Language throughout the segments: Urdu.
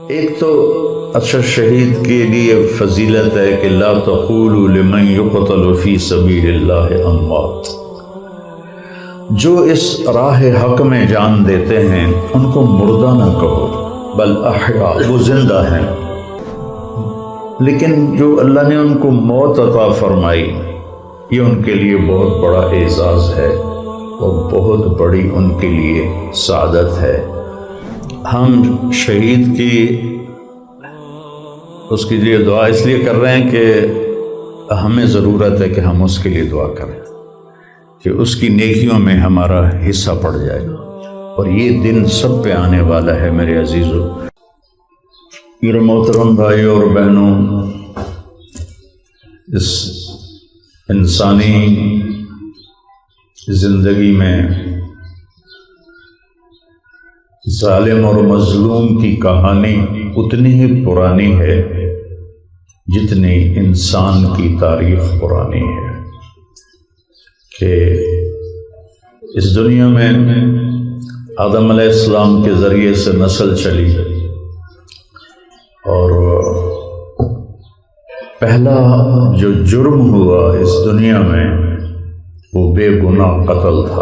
ایک تو اچھا شہید کے لیے فضیلت ہے کہ لا تقولوا لمن يقتل فی سبیل اللہ اموات، جو اس راہ حق میں جان دیتے ہیں ان کو مردہ نہ کہو بل احیاء، وہ زندہ ہیں، لیکن جو اللہ نے ان کو موت عطا فرمائی یہ ان کے لیے بہت بڑا اعزاز ہے اور بہت بڑی ان کے لیے سعادت ہے۔ ہم شہید کی اس کے لیے دعا اس لیے کر رہے ہیں کہ ہمیں ضرورت ہے کہ ہم اس کے لیے دعا کریں کہ اس کی نیکیوں میں ہمارا حصہ پڑ جائے، اور یہ دن سب پہ آنے والا ہے میرے عزیزو۔ میرے محترم بھائیوں اور بہنوں، اس انسانی زندگی میں ظالم اور مظلوم کی کہانی اتنی ہی پرانی ہے جتنی انسان کی تاریخ پرانی ہے، کہ اس دنیا میں آدم علیہ السلام کے ذریعے سے نسل چلی اور پہلا جو جرم ہوا اس دنیا میں وہ بے گناہ قتل تھا۔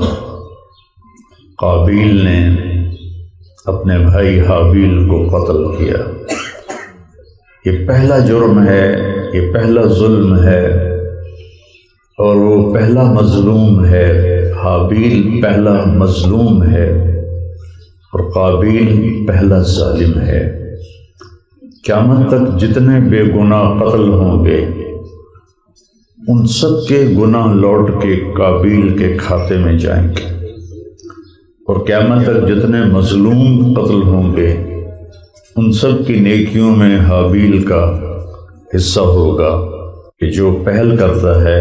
قابیل نے اپنے بھائی حابیل کو قتل کیا، یہ پہلا جرم ہے، یہ پہلا ظلم ہے، اور وہ پہلا مظلوم ہے۔ حابیل پہلا مظلوم ہے اور قابیل پہلا ظالم ہے۔ قیامت تک جتنے بے گناہ قتل ہوں گے ان سب کے گناہ لوٹ کے قابیل کے کھاتے میں جائیں گے، اور قیامت تک جتنے مظلوم قتل ہوں گے ان سب کی نیکیوں میں حابیل کا حصہ ہوگا، کہ جو پہل کرتا ہے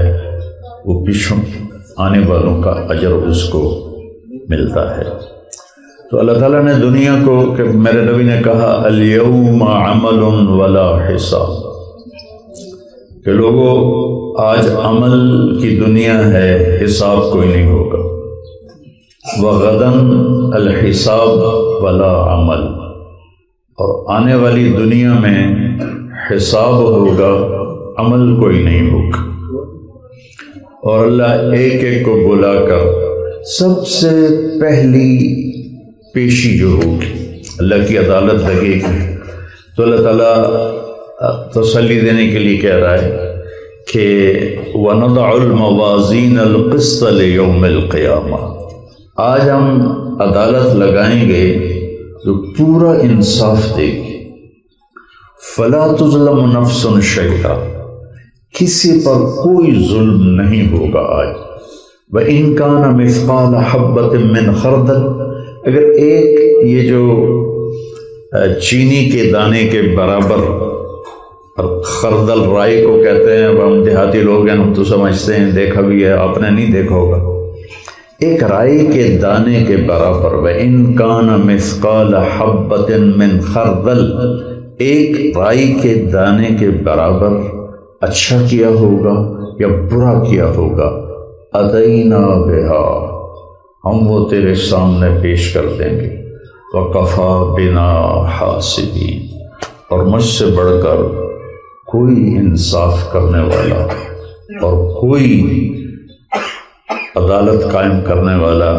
وہ پیچھے آنے والوں کا اجر اس کو ملتا ہے۔ تو اللہ تعالیٰ نے دنیا کو، کہ میرے نبی نے کہا الیوم عمل ولا حساب، کہ لوگوں آج عمل کی دنیا ہے، حساب کوئی نہیں ہوگا۔ وغداً الحساب ولا عمل، اور آنے والی دنیا میں حساب ہوگا، عمل کوئی نہیں ہوگا۔ اور اللہ ایک ایک کو بلا کر سب سے پہلی پیشی جو ہوگی اللہ کی عدالت لگے گی، تو اللہ تعالیٰ تسلی دینے کے لیے کہہ رہا ہے کہ وَنَضَعُ الْمَوَازِينَ الْقِسْطَ لِيَوْمِ الْقِيَامَةِ، آج ہم عدالت لگائیں گے جو پورا انصاف دے گی۔ فَلَا تُظْلَمُ نَفْسٌ شَيْئًا، کسی پر کوئی ظلم نہیں ہوگا آج۔ وَإِن كَانَ مِثْقَالَ حَبَّةٍ مِّنْ خَرْدَلٍ، اگر ایک یہ جو چینی کے دانے کے برابر، خردل رائی کو کہتے ہیں، ہم دیہاتی لوگ ہیں ہم تو سمجھتے ہیں، دیکھا بھی ہے، آپ نے نہیں دیکھا ہوگا، ایک رائی کے دانے کے برابر۔ وَإِن كَانَ مِثْقَالَ حَبَّةٍ مِّنْ خَرْدَلٍ، ایک رائی کے دانے کے برابر اچھا کیا ہوگا یا برا کیا ہوگا، أَتَيْنَا بِهَا، ہم وہ تیرے سامنے پیش کر دیں گے۔ وَكَفَى بِنَا حَاسِبِينَ، اور مجھ سے بڑھ کر کوئی انصاف کرنے والا اور کوئی عدالت قائم کرنے والا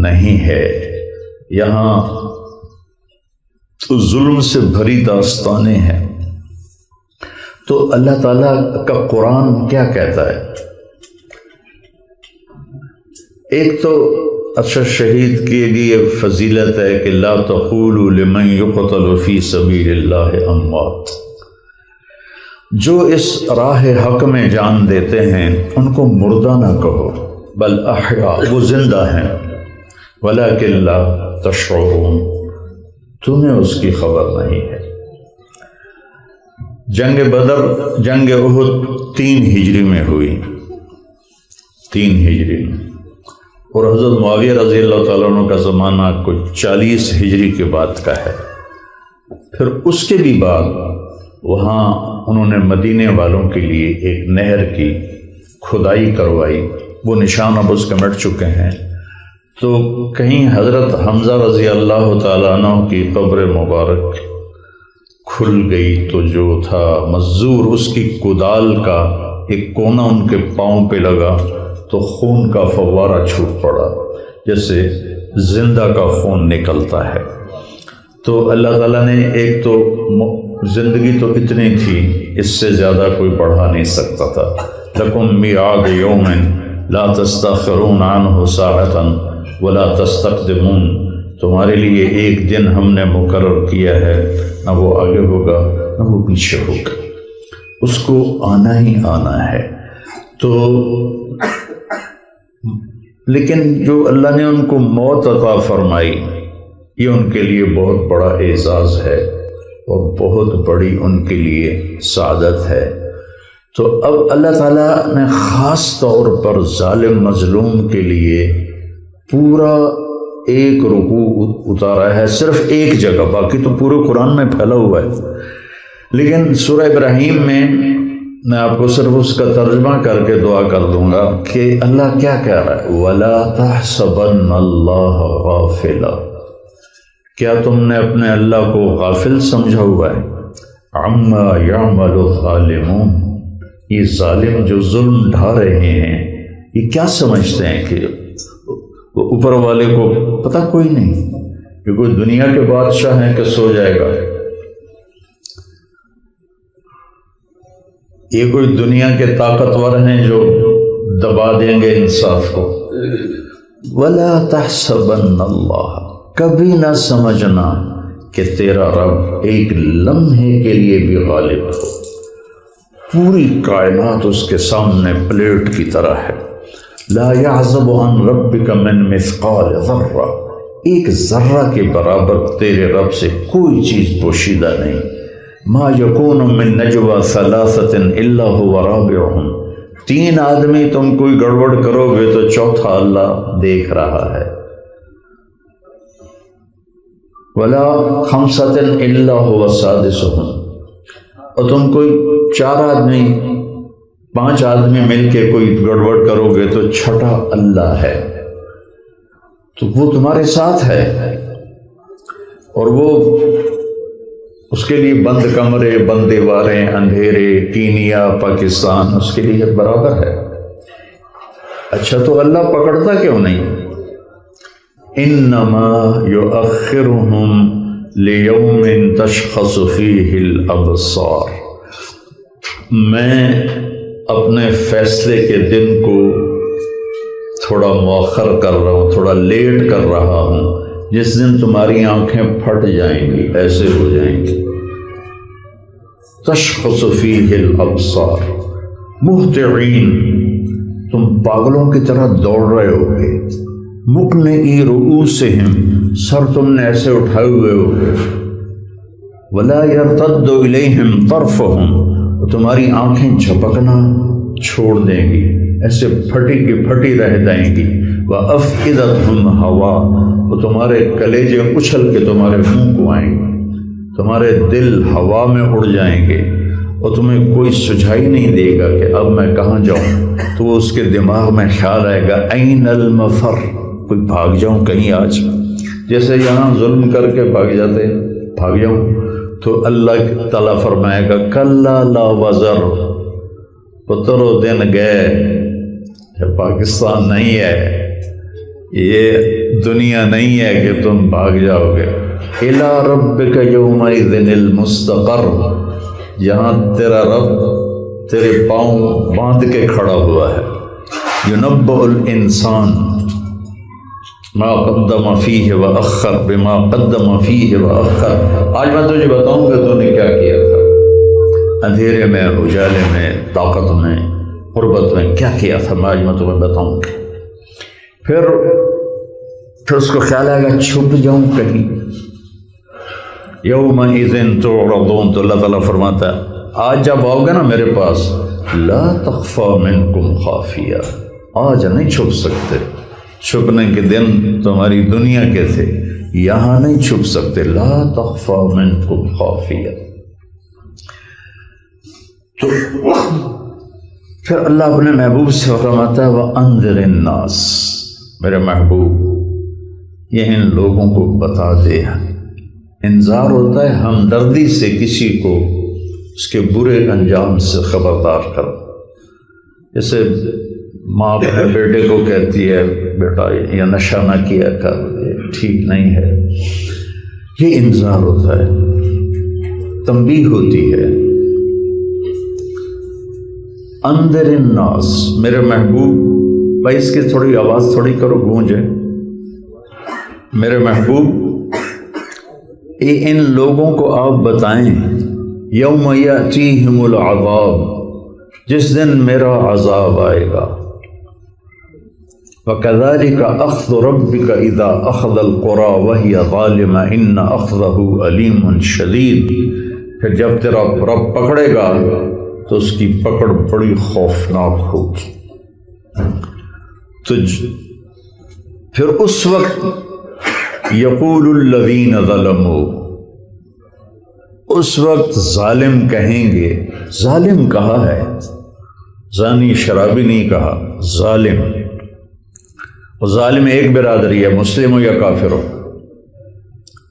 نہیں ہے۔ یہاں تو ظلم سے بھری داستانیں ہیں، تو اللہ تعالیٰ کا قرآن کیا کہتا ہے؟ ایک تو اچھا شہید کے لیے فضیلت ہے کہ لا تقولوا لمن يقتل فی سبیل اللہ اموات، جو اس راہ حق میں جان دیتے ہیں ان کو مردہ نہ کہو بل احیاء، وہ زندہ ہیں، ولکن لا تشعرون، تمہیں اس کی خبر نہیں ہے۔ جنگ بدر، جنگ احد 3 ہجری میں ہوئی، 3 ہجری میں، اور حضرت معاویہ رضی اللہ تعالیٰ عنہ کا زمانہ کچھ 40 ہجری کے بعد کا ہے۔ پھر اس کے بھی بعد وہاں انہوں نے مدینے والوں کے لیے ایک نہر کی کھدائی کروائی، وہ نشان اب اس کے مٹ چکے ہیں۔ تو کہیں حضرت حمزہ رضی اللہ تعالیٰ عنہ کی قبر مبارک کھل گئی تو جو تھا مزدور اس کی کدال کا ایک کونا ان کے پاؤں پہ لگا تو خون کا فوارہ چھوٹ پڑا، جیسے زندہ کا خون نکلتا ہے۔ تو اللہ تعالیٰ نے ایک تو زندگی تو اتنی تھی، اس سے زیادہ کوئی بڑھا نہیں سکتا تھا۔ لَكُمْ مِيعَادُ يَوْمٍ لَا تَسْتَأْخِرُونَ عَنْهُ سَاعَةً وَلَا تَسْتَقْدِمُونَ، تمہارے لیے ایک دن ہم نے مقرر کیا ہے، نہ وہ آگے ہوگا نہ وہ پیچھے ہوگا، اس کو آنا ہی آنا ہے۔ تو لیکن جو اللہ نے ان کو موت عطا فرمائی، یہ ان کے لیے بہت بڑا اعزاز ہے اور بہت بڑی ان کے لیے سعادت ہے۔ تو اب اللہ تعالیٰ نے خاص طور پر ظالم مظلوم کے لیے پورا ایک رکوع اتارا ہے، صرف ایک جگہ، باقی تو پورے قرآن میں پھیلا ہوا ہے، لیکن سورہ ابراہیم میں آپ کو صرف اس کا ترجمہ کر کے دعا کر دوں گا کہ اللہ کیا کہہ رہا ہے، وَلَا تَحْسَبَنَّ اللَّهَ غَافِلًا، کیا تم نے اپنے اللہ کو غافل سمجھا ہوا ہے، عَمَّا يَعْمَلُ الظَّالِمُونَ، یہ ظالم جو ظلم ڈھا رہے ہیں یہ کیا سمجھتے ہیں کہ اوپر والے کو پتہ کوئی نہیں، یہ کوئی دنیا کے بادشاہ ہیں کہ سو جائے گا، یہ کوئی دنیا کے طاقتور ہیں جو دبا دیں گے انصاف کو۔ وَلَا تَحْسَبَنَّ اللَّهَ، کبھی نہ سمجھنا کہ تیرا رب ایک لمحے کے لیے بھی غالب ہو، پوری کائنات اس کے سامنے پلیٹ کی طرح ہے۔ لا يعزب عن ربك من مثقال ذرہ، ایک ذرہ کے برابر تیرے رب سے کوئی چیز پوشیدہ نہیں۔ ما یکون من نجوى ثلاثۃ الا هو رابعهم، تین آدمی تم کوئی گڑبڑ کرو گے تو چوتھا اللہ دیکھ رہا ہے۔ ولا خمسۃ الا هو سادسهم، اور تم کوئی چار آدمی پانچ آدمی مل کے کوئی گڑبڑ کرو گے تو چھٹا اللہ ہے، تو وہ تمہارے ساتھ ہے، اور وہ اس کے لیے بند کمرے، بند دیواریں، اندھیرے، کینیا، پاکستان اس کے لیے برابر ہے۔ اچھا تو اللہ پکڑتا کیوں نہیں؟ انما یؤخرهم لیوم تشخص فیہ الابصار، میں اپنے فیصلے کے دن کو تھوڑا مؤخر کر رہا ہوں، تھوڑا لیٹ کر رہا ہوں، جس دن تمہاری آنکھیں پھٹ جائیں گی، ایسے ہو جائیں گی۔ تشخص فیہ الابصار مہطعین، تم پاگلوں کی طرح دوڑ رہے ہوگے، مقنعی رؤوسہم، سر تم نے ایسے اٹھائے ہوئے ہوگے، ولا یرتد الیہم طرفہم، تمہاری آنکھیں جھپکنا چھوڑ دیں گی، ایسے پھٹی کی پھٹی رہ جائیں گی۔ وَأَفْئِدَتْهُمْ هَوَىٰ، وہ تمہارے کلیجے اچھل کے تمہارے منہ کو آئیں گے، تمہارے دل ہوا میں اڑ جائیں گے، اور تمہیں کوئی سجھائی نہیں دے گا کہ اب میں کہاں جاؤں، تو اس کے دماغ میں خیال آئے گا اَيْنَ الْمَفَرُّ، کوئی بھاگ جاؤں کہیں آج، جیسے یہاں ظلم کر کے بھاگ جاتے بھاگ جاؤں، تو اللہ تعالیٰ فرمائے گا کَلَّا لَا وَزَرُ، پتر و دن گئے، یہ پاکستان نہیں ہے، یہ دنیا نہیں ہے کہ تم بھاگ جاؤ گے۔ إِلَىٰ رَبِّكَ يَوْمَئِذٍ الْمُسْتَقَرُّ، جہاں تیرا رب تیرے پاؤں باندھ کے کھڑا ہوا ہے۔ يُنَبَّأُ الْإِنسَانُ ما قدم فیہ وأخر بما قدم فیہ وأخر، آج میں تجھے بتاؤں گا تو نے کیا کیا تھا، اندھیرے میں، اجالے میں، طاقت میں، قربت میں کیا کیا تھا، آج میں تمہیں بتاؤں گا۔ پھر اس کو خیال آئے گا چھپ جاؤں کہیں، یومئذ تعرضون، تو اللہ تعالیٰ فرماتا ہے آج جب آؤ گے نا میرے پاس، لا تخفی منکم خافیہ، آج نہیں چھپ سکتے، چھپنے کے دن تمہاری دنیا کے تھے، یہاں نہیں چھپ سکتے، لا تخفی منکم خافیہ۔ تو پھر اللہ اپنے محبوب سے فرماتا ہے وَأَنذِرِ النَّاسَ، میرے محبوب یہ ان لوگوں کو بتا دے انذار ہوتا ہے ہمدردی سے کسی کو اس کے برے انجام سے خبردار کر. جیسے ماں اپنے بیٹے کو کہتی ہے بیٹا یہ نشہ نہ کیا کر، یہ ٹھیک نہیں ہے. یہ انذار ہوتا ہے، تنبیہ ہوتی ہے. اندر الناس، میرے محبوب بھائی اس کی تھوڑی آواز تھوڑی کرو گونجے. میرے محبوب ان لوگوں کو آپ بتائیں یوم یأتیہم العذاب، جس دن میرا عذاب آئے گا. وَكَذَلِكَ أَخْذُ رَبِّكَ إِذَا أَخَذَ الْقُرَىٰ وَهِيَ ظَالِمَةٌ إِنَّ أَخْذَهُ أَلِيمٌ شَدِيدٌ. پھر جب تیرا رب پکڑے گا تو اس کی پکڑ بڑی خوفناک ہوگی. تو پھر اس وقت یقول الذین ظلموا، اس وقت ظالم کہیں گے. ظالم کہا ہے، زانی شرابی نہیں کہا، ظالم. اور ظالم ایک برادری ہے، مسلم ہو یا کافر ہو.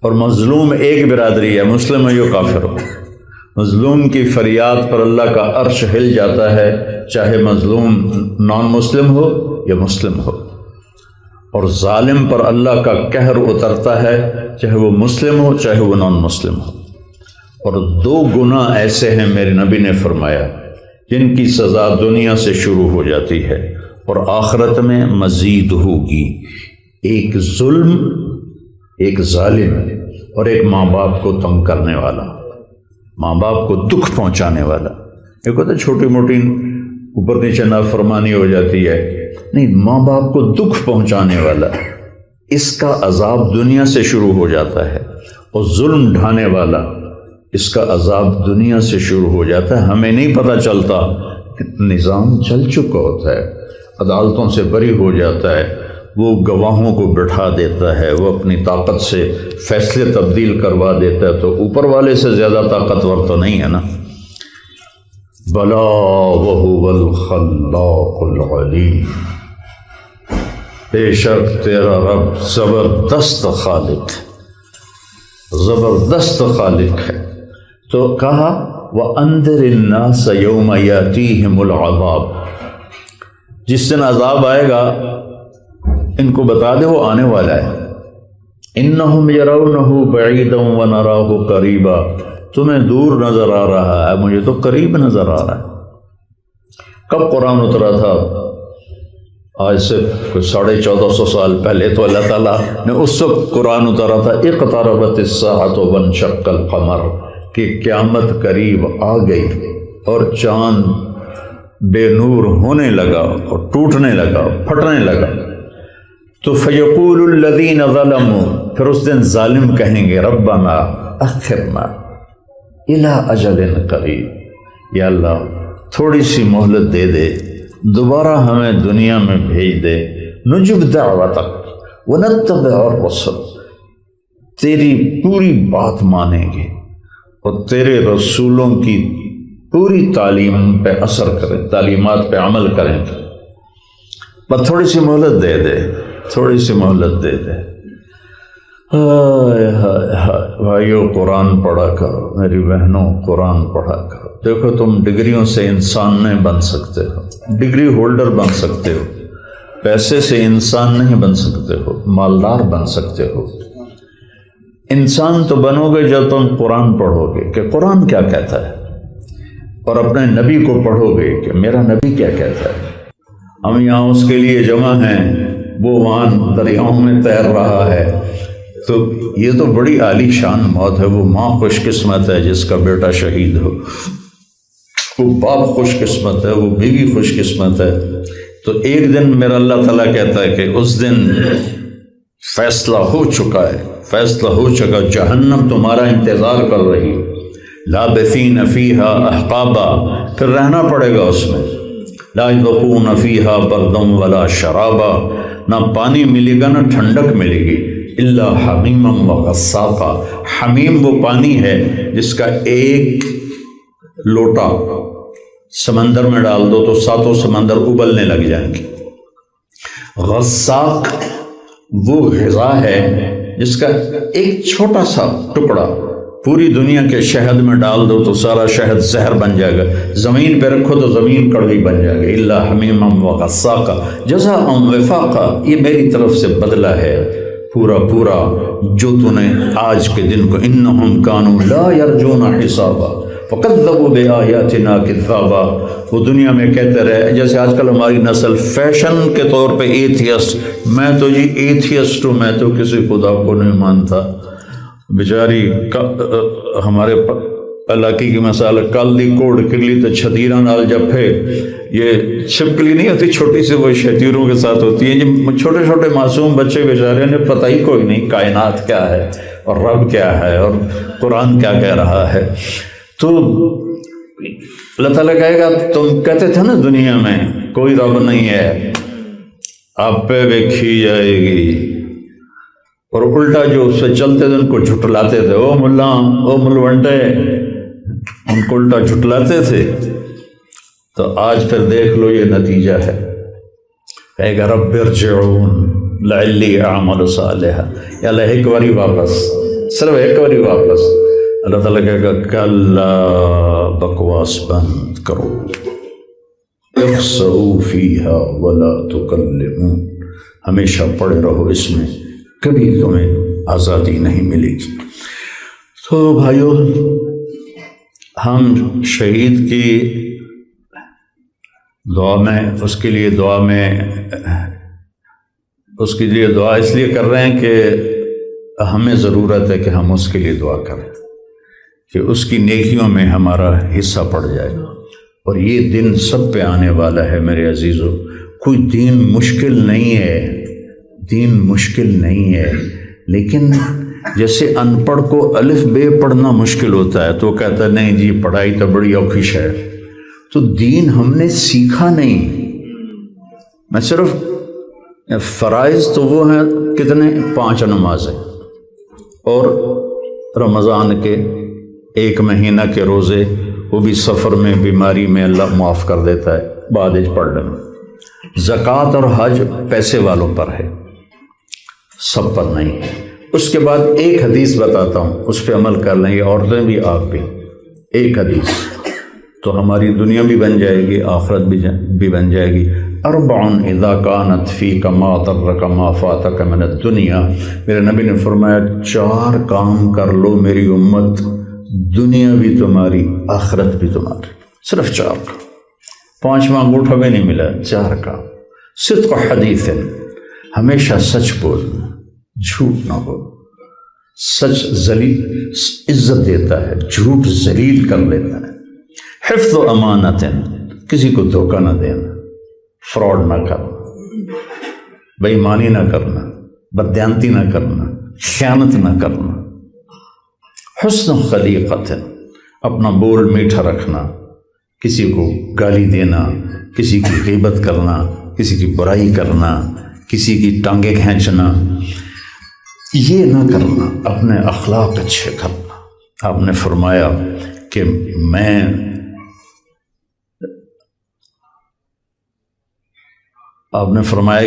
اور مظلوم ایک برادری ہے، مسلم ہو یا کافر ہو. مظلوم کی فریاد پر اللہ کا عرش ہل جاتا ہے، چاہے مظلوم نان مسلم ہو یا مسلم ہو. اور ظالم پر اللہ کا قہر اترتا ہے، چاہے وہ مسلم ہو چاہے وہ نان مسلم ہو. اور دو گناہ ایسے ہیں میرے نبی نے فرمایا جن کی سزا دنیا سے شروع ہو جاتی ہے اور آخرت میں مزید ہوگی. ایک ظلم، ایک ظالم، اور ایک ماں باپ کو تنگ کرنے والا، ماں باپ کو دکھ پہنچانے والا. ایک ہوتا ہے چھوٹی موٹی اوپر نیچے نافرمانی ہو جاتی ہے، نہیں، ماں باپ کو دکھ پہنچانے والا، اس کا عذاب دنیا سے شروع ہو جاتا ہے. اور ظلم ڈھانے والا، اس کا عذاب دنیا سے شروع ہو جاتا ہے. ہمیں نہیں پتہ چلتا کہ نظام چل چکا ہوتا ہے، عدالتوں سے بری ہو جاتا ہے، وہ گواہوں کو بٹھا دیتا ہے، وہ اپنی طاقت سے فیصلے تبدیل کروا دیتا ہے. تو اوپر والے سے زیادہ طاقتور تو نہیں ہے نا. بلا وہو الخلاق العلیم، بے شک تیرا رب زبردست خالق، زبردست خالق ہے. تو کہا وَأَنذِرِ النَّاسَ يَوْمَ يَأْتِيهِمُ الْعَذَابُ، جس دن عذاب آئے گا ان کو بتا دے وہ آنے والا ہے. إِنَّهُمْ يَرَوْنَهُ بَعِيدًا وَنَرَاهُ قَرِيبًا، تمہیں دور نظر آ رہا ہے، مجھے تو قریب نظر آ رہا ہے. کب قرآن اترا تھا؟ آج سے کوئی 1450 سال پہلے. تو اللہ تعالیٰ نے اس وقت قرآن اتارا تھا اقتربت الساعة وانشق القمر، کہ قیامت قریب آ گئی اور چاند بے نور ہونے لگا اور ٹوٹنے لگا، پھٹنے لگا. تو فیقول الذین ظلموا، پھر اس دن ظالم کہیں گے ربنا اخرنا الی اجل قریب، یا اللہ تھوڑی سی مہلت دے دے، دوبارہ ہمیں دنیا میں بھیج دے. نجب دعوتک ونتبع الرسل، تیری پوری بات مانیں گے اور تیرے رسولوں کی پوری تعلیم پہ اثر کریں، تعلیمات پہ عمل کریں. بس تھوڑی سی مہلت دے دے، تھوڑی سی مہلت دے دے. بھائیو قرآن پڑھا کرو، میری بہنوں قرآن پڑھا کرو. دیکھو تم ڈگریوں سے انسان نہیں بن سکتے ہو، ڈگری ہولڈر بن سکتے ہو، پیسے سے انسان نہیں بن سکتے ہو، مالدار بن سکتے ہو. انسان تو بنو گے جب تم قرآن پڑھو گے کہ قرآن کیا کہتا ہے، اور اپنے نبی کو پڑھو گے کہ میرا نبی کیا کہتا ہے. ہم یہاں اس کے لیے جمع ہیں، وہ وہاں دریاؤں میں تیر رہا ہے. تو یہ تو بڑی عالی شان موت ہے. وہ ماں خوش قسمت ہے جس کا بیٹا شہید ہو، وہ باپ خوش قسمت ہے، وہ بیوی خوش قسمت ہے. تو ایک دن میرا اللہ تعالیٰ کہتا ہے کہ اس دن فیصلہ ہو چکا ہے، فیصلہ ہو چکا، جہنم تمہارا انتظار کر رہی، لابثین فیہا احقابا، پھر رہنا پڑے گا اس میں. لا یذوقون فیہا بردا ولا شرابا، نہ پانی ملے گا نہ ٹھنڈک ملے گی، الا حمیما وغساقا. حمیم وہ پانی ہے جس کا ایک لوٹا سمندر میں ڈال دو تو ساتوں سمندر ابلنے لگ جائیں گے. غساق وہ غذا ہے جس کا ایک چھوٹا سا ٹکڑا پوری دنیا کے شہد میں ڈال دو تو سارا شہد زہر بن جائے گا، زمین پہ رکھو تو زمین کڑوی بن جائے گی۔ الا حمیما وغساقا جزاء وفاقا، یہ میری طرف سے بدلہ ہے پورا پورا جو تو نے آج کے دن کو۔ انہم کانوا لا یرجون حسابا فکذبوا بآیاتنا کذابا، وہ دنیا میں کہتے رہے، جیسے آج کل ہماری نسل فیشن کے طور پہ ایتھیسٹ، میں تو جی ایتھیسٹ ہوں، میں تو کسی خدا کو نہیں مانتا۔ بیچاری ہمارے علاقے کی مثال، کل دی کوڑ کرلی تو چھتیرا نال جپے، یہ چھپکلی نہیں ہوتی چھوٹی سی، وہ شتیروں کے ساتھ ہوتی ہے۔ یہ چھوٹے چھوٹے معصوم بچے بیچارے نے پتہ ہی کوئی نہیں کائنات کیا ہے اور رب کیا ہے اور قرآن کیا کہہ رہا ہے۔ تو اللہ تعالیٰ کہے گا تم کہتے تھے نا دنیا میں کوئی رب نہیں ہے، آپ پہ دیکھی جائے گی، اور الٹا جو اس سے چلتے تھے ان کو جھٹلاتے تھے، او ملا او ملونڈے، ان کو الٹا جھٹلاتے تھے۔ تو آج پھر دیکھ لو یہ نتیجہ ہے، کہے گا رب ارجعون لعلی اعمل صالحا، یا اللہ ایک باری واپس، صرف ایک باری واپس۔ اللہ تعالیٰ کہے گا کلا، بکواس بند کرو، اخسؤوا فیہا ولا تکلمون، ہمیشہ پڑے رہو اس میں، کبھی تمہیں آزادی نہیں ملے گی۔ تو بھائیو، ہم شہید کی دعا میں، اس کے لیے دعا میں، اس کے لیے دعا اس لیے کر رہے ہیں کہ ہمیں ضرورت ہے کہ ہم اس کے لیے دعا کریں کہ اس کی نیکیوں میں ہمارا حصہ پڑ جائے۔ اور یہ دن سب پہ آنے والا ہے میرے عزیزو، کوئی دین مشکل نہیں ہے، دین مشکل نہیں ہے، لیکن جیسے ان پڑھ کو الف بے پڑھنا مشکل ہوتا ہے تو وہ کہتا ہے نہیں جی پڑھائی تو بڑی اوکھش ہے، تو دین ہم نے سیکھا نہیں۔ میں صرف فرائض تو وہ ہیں کتنے، 5 نمازیں، اور رمضان کے 1 مہینہ کے روزے، وہ بھی سفر میں بیماری میں اللہ معاف کر دیتا ہے بعد پڑھ لینا۔ زکوٰۃ اور حج پیسے والوں پر ہے، سب پر نہیں ہے۔ اس کے بعد ایک حدیث بتاتا ہوں، اس پہ عمل کر لیں، یہ عورتیں بھی آپ بھی، ایک حدیث تو ہماری دنیا بھی بن جائے گی، آخرت بھی بن جائے گی۔ 4 اذا كانت فيك ما ضرك ما فاتك من الدنيا، میرے نبی نے فرمایا 4 کام کر لو میری امت، دنیا بھی تمہاری آخرت بھی تمہاری، صرف 4 کام، 5واں انگوٹھا بھی نہیں ملا، 4 کام۔ صدق حدیث، ہمیشہ سچ بولنا، جھوٹ نہ بول، سچ ذلیل عزت دیتا ہے، جھوٹ ذلیل کر لیتا ہے۔ حفظ و امانت، کسی کو دھوکہ نہ دینا، فراڈ نہ کرنا، بے ایمانی نہ کرنا، بددیانتی نہ کرنا، خیانت نہ کرنا۔ حسن خلیقت، اپنا بول میٹھا رکھنا، کسی کو گالی دینا، کسی کی غیبت کرنا، کسی کی برائی کرنا، کسی کی ٹانگیں کھینچنا، یہ نہ کرنا، اپنے اخلاق اچھے کرنا۔ آپ نے فرمایا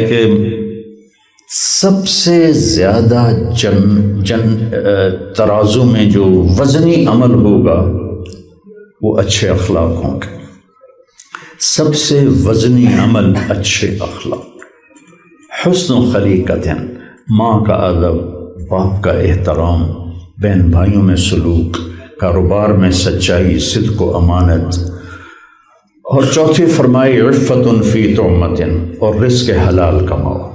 کہ سب سے زیادہ ترازو میں جو وزنی عمل ہوگا وہ اچھے اخلاق ہوں گے، سب سے وزنی عمل اچھے اخلاق۔ حسن خلیقت، ماں کا ادب، باپ کا احترام، بہن بھائیوں میں سلوک، کاروبار میں سچائی، صدق و امانت۔ اور چوتھی فرمائی عفت فی طعمت، اور رزق حلال کماؤ۔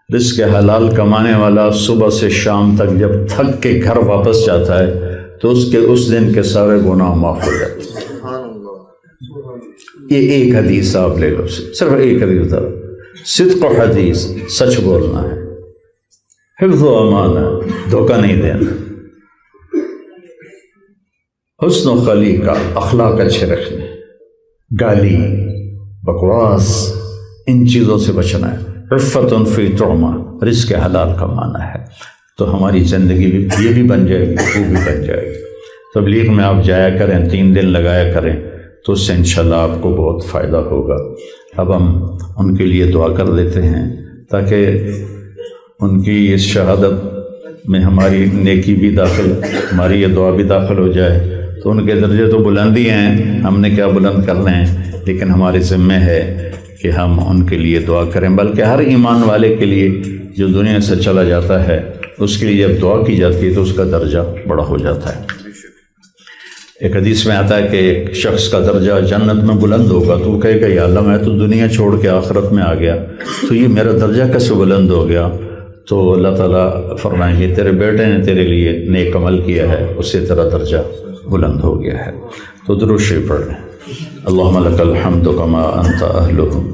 رزق حلال کمانے والا صبح سے شام تک جب تھک کے گھر واپس جاتا ہے تو اس دن کے سارے گناہ معاف ہو جاتے ہیں۔ یہ ایک حدیث آپ لے لو، صرف ایک حدیث بتا رہا، صدق و حدیث، سچ بولنا ہے، حفظ و امانہ، دھوکہ نہیں دینا، حسن و خلیقہ، اخلاق اچھے رکھنے، گالی بکواس ان چیزوں سے بچنا ہے، عفت فی طعمہ، رزق حلال کمانا ہے، تو ہماری زندگی بھی یہ بھی بن جائے گی، وہ بھی بن جائے گی۔ تبلیغ میں آپ جایا کریں، 3 دن لگایا کریں، تو اس سے انشاءاللہ آپ کو بہت فائدہ ہوگا۔ اب ہم ان کے لیے دعا کر دیتے ہیں تاکہ ان کی اس شہادت میں ہماری نیکی بھی داخل، ہماری یہ دعا بھی داخل ہو جائے تو ان کے درجے تو بلندی ہیں، ہم نے کیا بلند کرنے ہیں، لیکن ہمارے ذمہ ہے کہ ہم ان کے لیے دعا کریں، بلکہ ہر ایمان والے کے لیے جو دنیا سے چلا جاتا ہے اس کے لیے جب دعا کی جاتی ہے تو اس کا درجہ بڑا ہو جاتا ہے۔ ایک حدیث میں آتا ہے کہ ایک شخص کا درجہ جنت میں بلند ہوگا تو وہ کہے گا یا اللہ میں تو دنیا چھوڑ کے آخرت میں آ گیا، تو یہ میرا درجہ کیسے بلند ہو گیا؟ تو اللہ تعالیٰ فرمائیں گے تیرے بیٹے نے تیرے لیے نیک عمل کیا ہے، اس سے تیرا درجہ بلند ہو گیا ہے۔ تو درود شریف پڑھ لیں۔ اللہم لک الحمد کما انت اہلہ